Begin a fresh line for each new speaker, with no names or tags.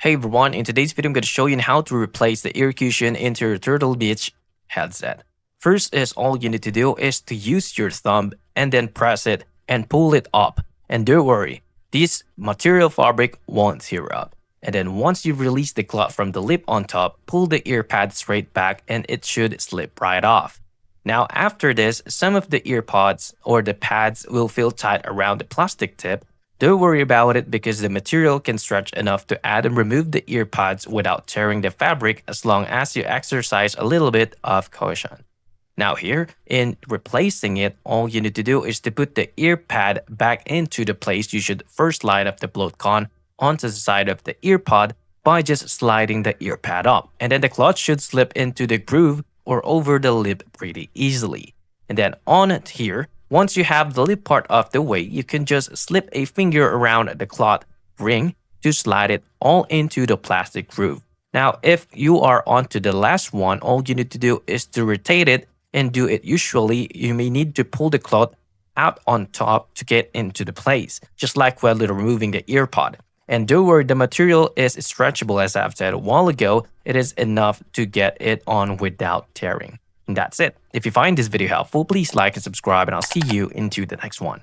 Hey everyone, in today's video I'm going to show you how to replace the ear cushion into your Turtle Beach headset. First is all you need to do is to use your thumb and then press it and pull it up. And don't worry, this material fabric won't tear up. And then once you release the cloth from the lip on top, pull the ear pad straight back and it should slip right off. Now after this, some of the ear pods or the pads will feel tight around the plastic tip. Don't worry about it because the material can stretch enough to add and remove the ear pods without tearing the fabric as long as you exercise a little bit of caution. Now here, in replacing it, all you need to do is to put the ear pad back into the place. You should first line up the float con onto the side of the ear pod by just sliding the ear pad up. And then the cloth should slip into the groove or over the lip pretty easily. And then on it here, once you have the lip part of the way, you can just slip a finger around the cloth ring to slide it all into the plastic groove. Now, if you are onto the last one, all you need to do is to rotate it and do it. Usually, you may need to pull the cloth out on top to get into the place, just like while removing the ear pod. And don't worry, the material is stretchable as I've said a while ago. It is enough to get it on without tearing. And that's it. If you find this video helpful, please like and subscribe and I'll see you into the next one.